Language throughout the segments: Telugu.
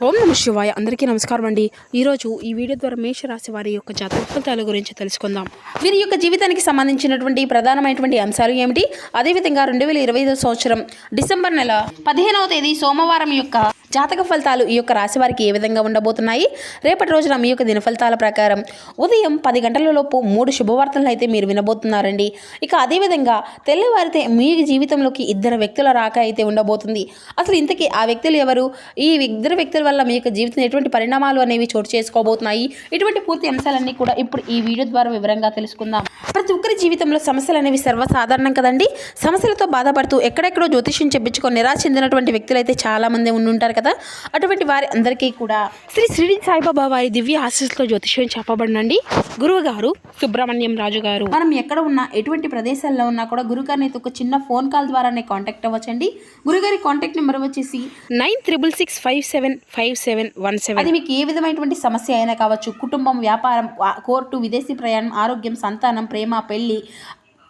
ఓం నమ శివాయ. అందరికీ నమస్కారం అండి. ఈరోజు ఈ వీడియో ద్వారా మేషరాశి వారి యొక్క జాతక ఫలితాల గురించి తెలుసుకుందాం. వీరి యొక్క జీవితానికి సంబంధించినటువంటి ప్రధానమైనటువంటి అంశాలు ఏమిటి, అదేవిధంగా 2025 సంవత్సరం డిసెంబర్ నెల 15వ తేదీ సోమవారం యొక్క జాతక ఫలితాలు ఈ యొక్క రాశి వారికి ఏ విధంగా ఉండబోతున్నాయి. రేపటి రోజున మీ యొక్క దిన ఫలితాల ప్రకారం ఉదయం 10 గంటల లోపు 3 శుభవార్తలను అయితే మీరు వినబోతున్నారండి. ఇక అదేవిధంగా తెల్లవారితే మీ జీవితంలోకి 2 వ్యక్తుల రాక అయితే ఉండబోతుంది. అసలు ఇంతకీ ఆ వ్యక్తులు ఎవరు, ఈ 2 వ్యక్తుల వల్ల మీ యొక్క జీవితంలో ఎటువంటి పరిణామాలు అనేవి చోటు చేసుకోబోతున్నాయి, ఇటువంటి పూర్తి అంశాలన్నీ కూడా ఇప్పుడు ఈ వీడియో ద్వారా వివరంగా తెలుసుకుందాం. ప్రతి ఒక్కరి జీవితంలో సమస్యలు అనేవి సర్వసాధారణం కదండి. సమస్యలతో బాధపడుతూ ఎక్కడెక్కడో జ్యోతిష్యం చెప్పించుకొని నిరాశ చెందినటువంటి వ్యక్తులు అయితే చాలా మంది ఉండుంటారు కదా. అటువంటి వారి అందరికీ కూడా శ్రీ షిరిడి సాయిబాబా వారి దివ్య ఆశీస్సులతో జ్యోతిష్యం చెప్పబడినండి. గురువు గారు సుబ్రహ్మణ్యం రాజు గారు. మనం ఎక్కడ ఉన్నా, ఎటువంటి ప్రదేశాల్లో ఉన్నా కూడా గురుగారిని ఒక చిన్న ఫోన్ కాల్ ద్వారానే కాంటాక్ట్ అవ్వచ్చండి. గురుగారి కాంటాక్ట్ నెంబర్ వచ్చేసి 9666575717. అది మీకు ఏ విధమైనటువంటి సమస్య అయినా కావచ్చు. కుటుంబం, వ్యాపారం, కోర్టు, విదేశీ ప్రయాణం, ఆరోగ్యం, సంతానం, ప్రేమ, పెళ్లి,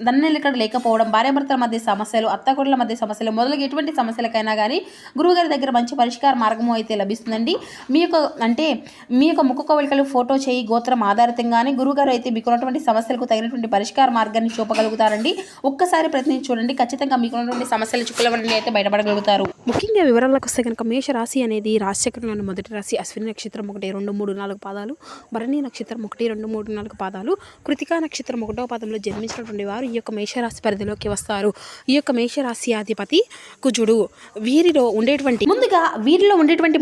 దన్నెలికడ లేకపోవడం, భార్యాభర్తల మధ్య సమస్యలు, అత్తకొడుల మధ్య సమస్యలు మొదలగు ఎటువంటి సమస్యలకైనా కానీ గురువుగారి దగ్గర మంచి పరిష్కార మార్గము అయితే లభిస్తుందండి. మీ యొక్క ముఖ కవళికలు, ఫోటో, చేయి, గోత్రం ఆధారితంగానే గురువుగారు అయితే మీకున్నటువంటి సమస్యలకు తగినటువంటి పరిష్కార మార్గాన్ని చూపగలుగుతారండి. ఒక్కసారి ప్రయత్నించి చూడండి, ఖచ్చితంగా మీకున్నటువంటి సమస్యల చుక్కల నుండి అయితే బయటపడగలుగుతారు. ముఖ్యంగా వివరాలకు వస్తే కనుక మేషరాశి అనేది రాశిచక్రంలోని మొదటి రాశి. అశ్విని నక్షత్రం 1, 2, 3, 4 పాదాలు, భరణి నక్షత్రం 1, 2, 3, 4 పాదాలు, కృతికా నక్షత్రం 1వ పాదంలో జన్మించినటువంటి వారు ఈ యొక్క మేషరాశి పరిధిలోకి వస్తారు. ఈ యొక్క మేషరాశి అధిపతి కుజుడు. వీరిలో ఉండేటువంటి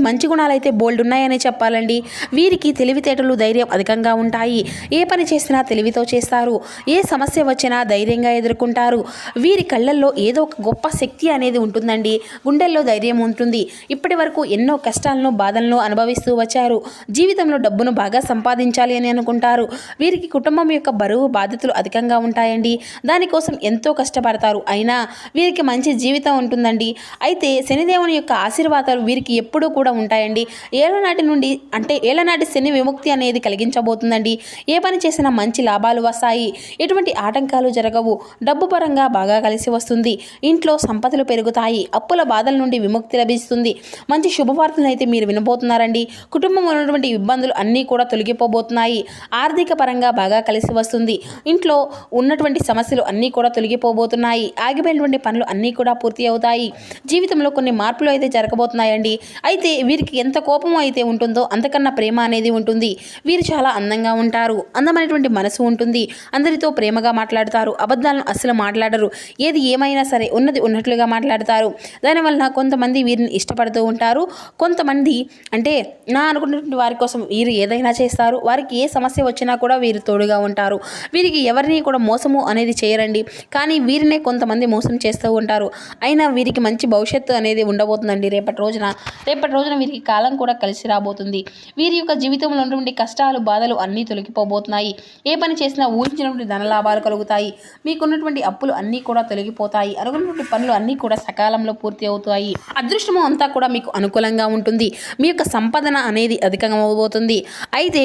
మంచి గుణాలు అయితే బోల్డ్ ఉన్నాయని చెప్పాలండి. వీరికి తెలివితేటలు, ధైర్యం అధికంగా ఉంటాయి. ఏ పని చేసినా తెలివితో చేస్తారు. ఏ సమస్య వచ్చినా ధైర్యంగా ఎదుర్కొంటారు. వీరి కళ్ళల్లో ఏదో ఒక గొప్ప శక్తి అనేది ఉంటుందండి. గుండెల్లో ధైర్యం ఉంటుంది. ఇప్పటి వరకు ఎన్నో కష్టాలను, బాధలను అనుభవిస్తూ వచ్చారు. జీవితంలో డబ్బును బాగా సంపాదించాలి అని అనుకుంటారు. వీరికి కుటుంబం యొక్క బరువు, బాధ్యతలు అధికంగా ఉంటాయండి. దానికోసం ఎంతో కష్టపడతారు. అయినా వీరికి మంచి జీవితం ఉంటుందండి. అయితే శనిదేవుని యొక్క ఆశీర్వాదాలు వీరికి ఎప్పుడూ కూడా ఉంటాయండి. ఏళ్ళనాటి శని విముక్తి అనేది కలిగించబోతుందండి. ఏ పని చేసినా మంచి లాభాలు వస్తాయి. ఎటువంటి ఆటంకాలు జరగవు. డబ్బు పరంగా బాగా కలిసి వస్తుంది. ఇంట్లో సంపదలు పెరుగుతాయి. అప్పుల బాధల నుండి విముక్తి లభిస్తుంది. మంచి శుభవార్తలను అయితే మీరు వినబోతున్నారండి. కుటుంబంలో ఉన్నటువంటి ఇబ్బందులు అన్నీ కూడా తొలగిపోబోతున్నాయి. ఆర్థిక పరంగా బాగా కలిసి వస్తుంది. ఇంట్లో ఉన్నటువంటి సమస్యలు అన్నీ కూడా తొలగిపోబోతున్నాయి. ఆగిపోయినటువంటి పనులు అన్నీ కూడా పూర్తి అవుతాయి. జీవితంలో కొన్ని మార్పులు అయితే జరగబోతున్నాయండి. అయితే వీరికి ఎంత కోపం అయితే ఉంటుందో అంతకన్నా ప్రేమ అనేది ఉంటుంది. వీరు చాలా అందంగా ఉంటారు. అందమైనటువంటి మనసు ఉంటుంది. అందరితో ప్రేమగా మాట్లాడతారు. అబద్ధాలను అస్సలు మాట్లాడరు. ఏది ఏమైనా సరే ఉన్నది ఉన్నట్లుగా మాట్లాడతారు. దానివల్ల కొంతమంది వీరిని ఇష్టపడుతూ ఉంటారు. కొంతమంది అనుకున్నటువంటి వారి కోసం వీరు ఏదైనా చేస్తారు. వారికి ఏ సమస్య వచ్చినా కూడా వీరు తోడుగా ఉంటారు. వీరికి ఎవరిని కూడా మోసము అనేది చేయరండి. కానీ వీరినే కొంతమంది మోసం చేస్తూ ఉంటారు. అయినా వీరికి మంచి భవిష్యత్తు అనేది ఉండబోతుందండి. రేపటి రోజున వీరికి కాలం కూడా కలిసి రాబోతుంది. వీరి యొక్క జీవితంలో ఉన్నటువంటి కష్టాలు, బాధలు అన్నీ తొలగిపోబోతున్నాయి. ఏ పని చేసినా ఊహించినటువంటి ధన లాభాలు కలుగుతాయి. మీకున్నటువంటి అప్పులు అన్నీ కూడా తొలగిపోతాయి. అనుకున్నటువంటి పనులు అన్నీ కూడా సకాలంలో పూర్తి అవుతాయి. అదృష్టము అంతా కూడా మీకు అనుకూలంగా ఉంటుంది. మీ యొక్క సంపాదన అనేది అధికంగా అవబోతుంది. అయితే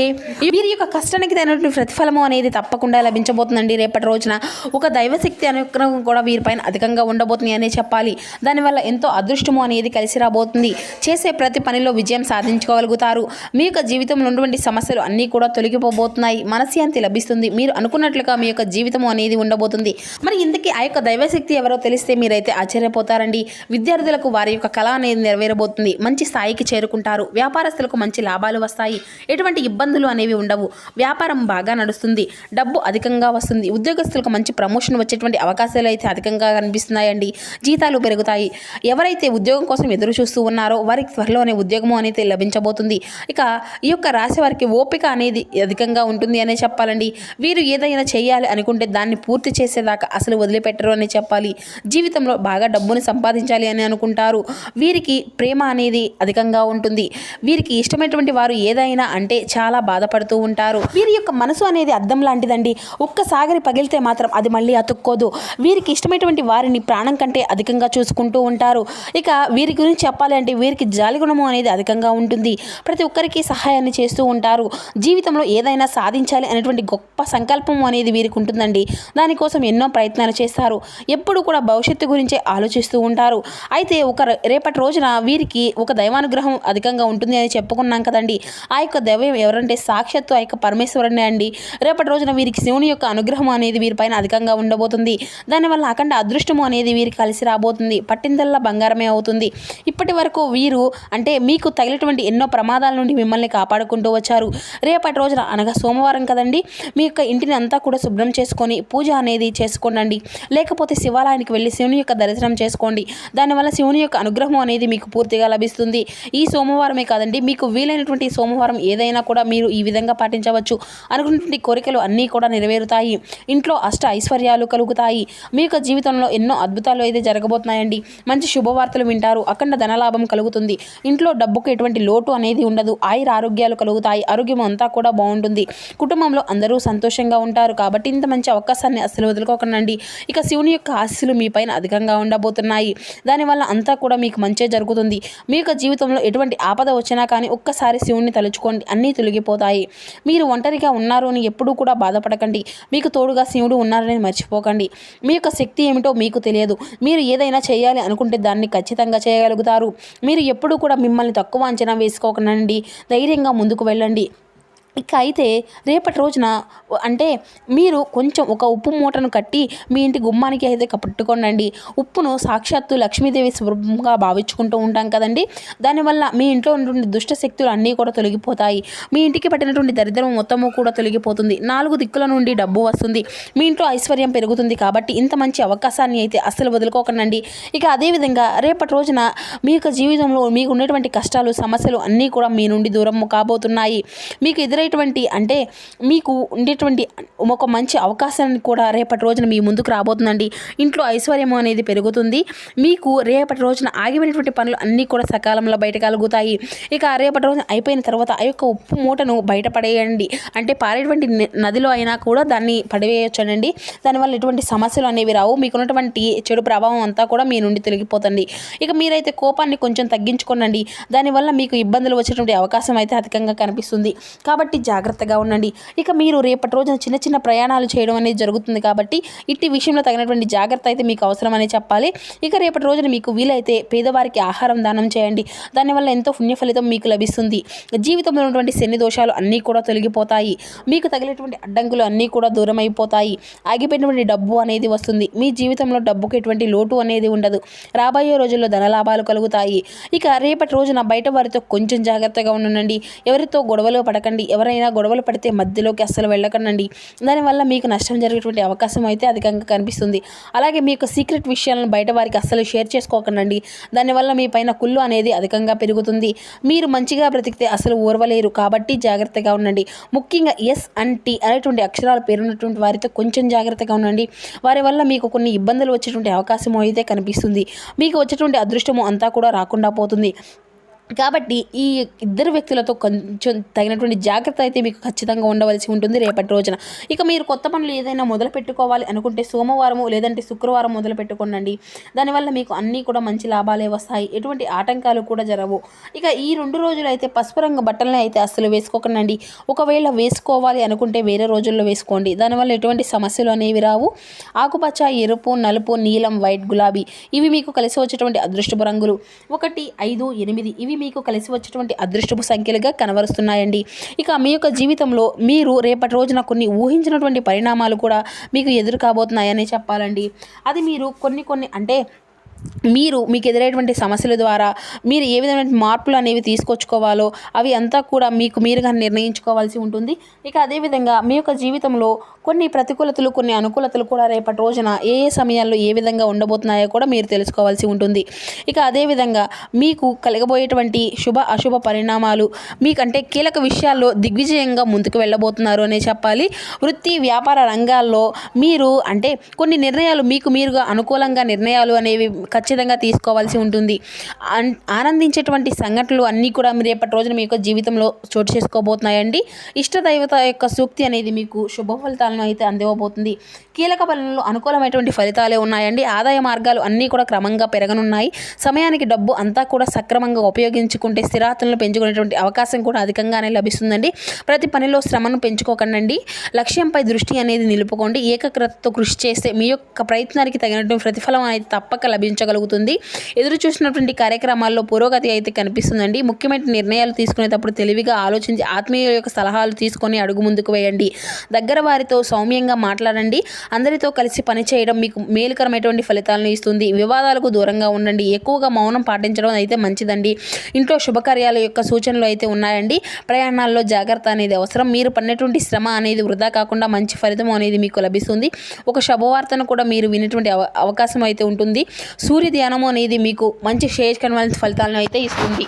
వీరి యొక్క కష్టానికి తగినటువంటి ప్రతిఫలము అనేది తప్పకుండా లభించబోతుందండి. రేపటి రోజున ఒక దైవశక్తి అనుగ్రహం కూడా వీరిపైన అధికంగా ఉండబోతుంది అనే చెప్పాలి. దానివల్ల ఎంతో అదృష్టము అనేది కలిసి రాబోతుంది. చేసే ప్రతి పనిలో విజయం సాధించుకోగలుగుతారు. మీ యొక్క జీవితంలో ఉన్నటువంటి సమస్యలు అన్నీ కూడా తొలగిపోబోతున్నాయి. మనశ్శాంతి లభిస్తుంది. మీరు అనుకున్నట్లుగా మీ యొక్క జీవితము అనేది ఉండబోతుంది. మరి ఇంతకీ ఆ యొక్క దైవశక్తి ఎవరో తెలిస్తే మీరైతే ఆశ్చర్యపోతారండి. విద్యార్థులకు వారి యొక్క కళ అనేది నెరవేరబోతుంది. మంచి స్థాయికి చేరుకుంటారు. వ్యాపారస్తులకు మంచి లాభాలు వస్తాయి. ఎటువంటి ఇబ్బందులు అనేవి ఉండవు. వ్యాపారం బాగా నడుస్తుంది. డబ్బు అధికంగా వస్తుంది. ఉద్యోగస్తులకు మంచి ప్రమోషన్ వచ్చేటువంటి అవకాశాలు అయితే అధికంగా కనిపిస్తున్నాయండి. జీతాలు పెరుగుతాయి. ఎవరైతే ఉద్యోగం కోసం ఎదురు చూస్తూ ఉన్నారో వారికి త్వరలోనే ఉద్యోగము అనేది లభించబోతుంది. ఇక ఈ యొక్క రాశి వారికి ఓపిక అనేది అధికంగా ఉంటుంది అనే చెప్పాలండి. వీరు ఏదైనా చేయాలి అనుకుంటే దాన్ని పూర్తి చేసేదాకా అసలు వదిలిపెట్టరు అని చెప్పాలి. జీవితంలో బాగా డబ్బును సంపాదించాలి అని అనుకుంటారు. వీరికి ప్రేమ అనేది అధికంగా ఉంటుంది. వీరికి ఇష్టమైనటువంటి వారు ఏదైనా అంటే చాలా బాధపడుతూ ఉంటారు. వీరి యొక్క మనసు అనేది అద్దం లాంటిదండి. ఒక్కసారి పగిలితే మాత్రం అది మళ్ళీ అతుక్కోదు. వీరికి ఇష్టమైనటువంటి వారిని ప్రాణం కంటే అధికంగా చూసుకుంటూ ఉంటారు. ఇక వీరి గురించి చెప్పాలి అంటే వీరికి జాలి గుణము అనేది అధికంగా ఉంటుంది. ప్రతి ఒక్కరికి సహాయాన్ని చేస్తూ ఉంటారు. జీవితంలో ఏదైనా సాధించాలి అనేటువంటి గొప్ప సంకల్పం అనేది వీరికి ఉంటుందండి. దానికోసం ఎన్నో ప్రయత్నాలు చేస్తారు. ఎప్పుడు కూడా భవిష్యత్తు గురించే ఆలోచిస్తూ ఉంటారు. అయితే అయితే రేపటి రోజున వీరికి ఒక దైవానుగ్రహం అధికంగా ఉంటుంది అని చెప్పుకున్నాం కదండి. ఆ యొక్క దైవం ఎవరంటే సాక్షాత్తు ఆ యొక్క పరమేశ్వరుడే అండి. రేపటి రోజున వీరికి శివుని యొక్క అనుగ్రహం అనేది వీరిపైన అధికంగా ఉండబోతుంది. దానివల్ల అఖండ అదృష్టము అనేది వీరికి కలిసి రాబోతుంది. పట్టిందల్లా బంగారమే అవుతుంది. ఇప్పటి వరకు వీరు అంటే మీకు తగిలినటువంటి ఎన్నో ప్రమాదాల నుండి మిమ్మల్ని కాపాడుకుంటూ వచ్చారు. రేపటి రోజున అనగా సోమవారం కదండి, మీ యొక్క ఇంటిని అంతా కూడా శుభ్రం చేసుకొని పూజ అనేది చేసుకోండి. లేకపోతే శివాలయానికి వెళ్ళి శివుని యొక్క దర్శనం చేసుకోండి. దానివల్ల శివుని యొక్క అనుగ్రహం అనేది మీకు పూర్తిగా లభిస్తుంది. ఈ సోమవారమే కాదండి, మీకు వీలైనటువంటి సోమవారం ఏదైనా కూడా మీరు ఈ విధంగా పాటించవచ్చు. అనుకున్నటువంటి కోరికలు అన్నీ కూడా నెరవేరుతాయి. ఇంట్లో అష్ట ఐశ్వర్యాలు కలుగుతాయి. మీ యొక్క జీవితంలో ఎన్నో అద్భుతాలు అయితే జరగబోతున్నాయండి. మంచి శుభవార్తలు వింటారు. అఖండ ధనలాభం కలుగుతుంది. ఇంట్లో డబ్బుకు ఎటువంటి లోటు అనేది ఉండదు. ఆయుర ఆరోగ్యాలు కలుగుతాయి. ఆరోగ్యం అంతా కూడా బాగుంటుంది. కుటుంబంలో అందరూ సంతోషంగా ఉంటారు. కాబట్టి ఇంత మంచి అవకాశాన్ని అస్సలు వదులుకోకండి. ఇక శివుని యొక్క ఆశీస్సులు మీ పైన అధికంగా ఉండబోతున్నాయి. దానివల్ల అంతా కూడా మీకు మంచే జరుగుతుంది. మీ యొక్క జీవితంలో ఎటువంటి ఆపద వచ్చినా కానీ ఒక్కసారి శివుణ్ణి తలుచుకోండి, అన్నీ తొలగిపోతాయి. మీరు ఒంటరిగా ఉన్నారు అని ఎప్పుడూ కూడా బాధపడకండి. మీకు తోడుగా శివుడు ఉన్నారని మర్చిపోకండి. మీ యొక్క శక్తి ఏమిటో మీకు తెలియదు. మీరు ఏదైనా చేయాలి అనుకుంటే దాన్ని ఖచ్చితంగా చేయగలుగుతారు. మీరు ఎప్పుడూ కూడా మిమ్మల్ని తక్కువ అంచనా వేసుకోకండి. ధైర్యంగా ముందుకు వెళ్ళండి. ఇక అయితే రేపటి రోజున అంటే మీరు కొంచెం ఒక ఉప్పు మూటను కట్టి మీ ఇంటి గుమ్మానికి అయితే పట్టుకోండి. ఉప్పును సాక్షాత్తు లక్ష్మీదేవి స్వరూపంగా భావించుకుంటూ ఉంటాం కదండి. దానివల్ల మీ ఇంట్లో ఉన్నటువంటి దుష్ట శక్తులు అన్నీ కూడా తొలగిపోతాయి. మీ ఇంటికి పట్టినటువంటి దరిద్రం మొత్తము కూడా తొలగిపోతుంది. 4 దిక్కుల నుండి డబ్బు వస్తుంది. మీ ఇంట్లో ఐశ్వర్యం పెరుగుతుంది. కాబట్టి ఇంత మంచి అవకాశాన్ని అయితే అస్సలు వదులుకోకండి. ఇక అదేవిధంగా రేపటి రోజున మీ యొక్క జీవితంలో మీకు ఉన్నటువంటి కష్టాలు సమస్యలు అన్నీ కూడా మీ నుండి దూరం కాబోతున్నాయి. మీకు అంటే మీకు ఉండేటువంటి ఒక మంచి అవకాశాన్ని కూడా రేపటి రోజున మీ ముందుకు రాబోతుందండి. ఇంట్లో ఐశ్వర్యం అనేది పెరుగుతుంది. మీకు రేపటి రోజున ఆగిపోయినటువంటి పనులు అన్నీ కూడా సకాలంలో బయటకలుగుతాయి. ఇక రేపటి రోజున అయిపోయిన తర్వాత ఆ యొక్క ఉప్పు మూటను బయటపడేయండి. అంటే పారేటువంటి నదిలో అయినా కూడా దాన్ని పడివేయొచ్చండి. దానివల్ల ఎటువంటి సమస్యలు అనేవి రావు. మీకున్నటువంటి చెడు ప్రభావం అంతా కూడా మీ నుండి తొలగిపోతుంది. ఇక మీరైతే కోపాన్ని కొంచెం తగ్గించుకోనండి. దానివల్ల మీకు ఇబ్బందులు వచ్చేటువంటి అవకాశం అయితే అధికంగా కనిపిస్తుంది. కాబట్టి జాగ్రత్తగా ఉండండి. ఇక మీరు రేపటి రోజున చిన్న చిన్న ప్రయాణాలు చేయడం అనేది జరుగుతుంది. కాబట్టి ఇట్టి విషయంలో తగినటువంటి జాగ్రత్త అయితే మీకు అవసరమని చెప్పాలి. ఇక రేపటి రోజున మీకు వీలైతే పేదవారికి ఆహారం దానం చేయండి. దానివల్ల ఎంతో పుణ్య ఫలితం మీకు లభిస్తుంది. జీవితంలో ఉన్నటువంటి శని దోషాలు అన్నీ కూడా తొలగిపోతాయి. మీకు తగిలేటువంటి అడ్డంకులు అన్నీ కూడా దూరం అయిపోతాయి. ఆగిపోయినటువంటి డబ్బు అనేది వస్తుంది. మీ జీవితంలో డబ్బుకు ఎటువంటి లోటు అనేది ఉండదు. రాబోయే రోజుల్లో ధనలాభాలు కలుగుతాయి. ఇక రేపటి రోజున బయట వారితో కొంచెం జాగ్రత్తగా ఉండండి. ఎవరితో గొడవలు పడకండి. ఎవరైనా గొడవలు పడితే మధ్యలోకి అస్సలు వెళ్ళకండి. దానివల్ల మీకు నష్టం జరిగేటువంటి అవకాశం అయితే అధికంగా కనిపిస్తుంది. అలాగే మీకు సీక్రెట్ విషయాలను బయట వారికి అస్సలు షేర్ చేసుకోకండి. దానివల్ల మీ పైన కుళ్ళు అనేది అధికంగా పెరుగుతుంది. మీరు మంచిగా బ్రతికితే అసలు ఓర్వలేరు. కాబట్టి జాగ్రత్తగా ఉండండి. ముఖ్యంగా ఎస్ అండ్ టీ అనేటువంటి అక్షరాలు పేరున్నటువంటి వారితో కొంచెం జాగ్రత్తగా ఉండండి. వారి వల్ల మీకు కొన్ని ఇబ్బందులు వచ్చేటువంటి అవకాశం అయితే కనిపిస్తుంది. మీకు వచ్చేటువంటి అదృష్టము అంతా కూడా రాకుండా పోతుంది. కాబట్టి ఈ ఇద్దరు వ్యక్తులతో కొంచెం తగినటువంటి జాగ్రత్త అయితే మీకు ఖచ్చితంగా ఉండవలసి ఉంటుంది రేపటి రోజున. ఇక మీరు కొత్త పనులు ఏదైనా మొదలు పెట్టుకోవాలి అనుకుంటే సోమవారము లేదంటే శుక్రవారం మొదలు పెట్టుకోండి. దానివల్ల మీకు అన్నీ కూడా మంచి లాభాలే వస్తాయి. ఎటువంటి ఆటంకాలు కూడా జరగవు. ఇక ఈ 2 రోజులు అయితే పసుపు రంగు బట్టలను అయితే అస్సలు వేసుకోకండి. ఒకవేళ వేసుకోవాలి అనుకుంటే వేరే రోజుల్లో వేసుకోండి. దానివల్ల ఎటువంటి సమస్యలు అనేవి రావు. ఆకుపచ్చ, ఎరుపు, నలుపు, నీలం, వైట్, గులాబీ ఇవి మీకు కలిసి వచ్చేటువంటి అదృష్టపు రంగులు. 1, 5, 8 ఇవి మీకు కలిసి వచ్చేటువంటి అదృష్టపు సంఖ్యలుగా కనబరుస్తున్నాయండి. ఇక మీ యొక్క జీవితంలో మీరు రేపటి రోజున కొన్ని ఊహించినటువంటి పరిణామాలు కూడా మీకు ఎదురు కాబోతున్నాయని చెప్పాలండి. అది మీరు కొన్ని అంటే మీకు ఎదురైనటువంటి సమస్యల ద్వారా మీరు ఏ విధమైన మార్పులు అనేవి తీసుకొచ్చుకోవాలో అవి అంతా కూడా మీకు మీరుగా నిర్ణయించుకోవాల్సి ఉంటుంది. ఇక అదేవిధంగా మీ యొక్క జీవితంలో కొన్ని ప్రతికూలతలు కొన్ని అనుకూలతలు కూడా రేపటి రోజున ఏ సమయాల్లో ఏ విధంగా ఉండబోతున్నాయో కూడా మీరు తెలుసుకోవాల్సి ఉంటుంది. ఇక అదేవిధంగా మీకు కలగబోయేటువంటి శుభ అశుభ పరిణామాలు మీకంటే కీలక విషయాల్లో దిగ్విజయంగా ముందుకు వెళ్ళబోతున్నారు అనే చెప్పాలి. వృత్తి వ్యాపార రంగాల్లో మీరు అంటే కొన్ని నిర్ణయాలు మీకు మీరుగా అనుకూలంగా నిర్ణయాలు అనేవి ఖచ్చితంగా తీసుకోవాల్సి ఉంటుంది. ఆనందించేటువంటి సంఘటనలు అన్నీ కూడా రేపటి రోజున మీ యొక్క జీవితంలో చోటు చేసుకోబోతున్నాయండి. ఇష్టదైవత యొక్క సూక్తి అనేది మీకు శుభ ఫలితాలను అయితే అందివ్వబోతుంది. కీలక పనుల్లో అనుకూలమైనటువంటి ఫలితాలే ఉన్నాయండి. ఆదాయ మార్గాలు అన్నీ కూడా క్రమంగా పెరగనున్నాయి. సమయానికి డబ్బు అంతా కూడా సక్రమంగా ఉపయోగించుకుంటే స్థిరాతులను పెంచుకునేటువంటి అవకాశం కూడా అధికంగానే లభిస్తుందండి. ప్రతి పనిలో శ్రమను పెంచుకోకండి. లక్ష్యంపై దృష్టి అనేది నిలుపుకోండి. ఏకాగ్రతతో కృషి చేస్తే మీ యొక్క ప్రయత్నానికి తగినటువంటి ప్రతిఫలం అనేది తప్పక లభించుతుంది. సాధించగలుగుతుంది. ఎదురు చూసినటువంటి కార్యక్రమాల్లో పురోగతి అయితే కనిపిస్తుందండి. ముఖ్యమైన నిర్ణయాలు తీసుకునేటప్పుడు తెలివిగా ఆలోచించి ఆత్మీయుల యొక్క సలహాలు తీసుకొని అడుగు ముందుకు వేయండి. దగ్గర వారితో సౌమ్యంగా మాట్లాడండి. అందరితో కలిసి పనిచేయడం మీకు మేలుకరమైనటువంటి ఫలితాలను ఇస్తుంది. వివాదాలకు దూరంగా ఉండండి. ఎక్కువగా మౌనం పాటించడం అయితే మంచిదండి. ఇంట్లో శుభకార్యాల యొక్క సూచనలు అయితే ఉన్నాయండి. ప్రయాణాల్లో జాగ్రత్త అనేది అవసరం. మీరు పడినటువంటి శ్రమ అనేది వృధా కాకుండా మంచి ఫలితం అనేది మీకు లభిస్తుంది. ఒక శుభవార్తను కూడా మీరు వినేటువంటి అవకాశం అయితే ఉంటుంది. సూర్య ధ్యానము అనేది మీకు మంచి శ్రేయస్కరమైన ఫలితాలను అయితే ఇస్తుంది.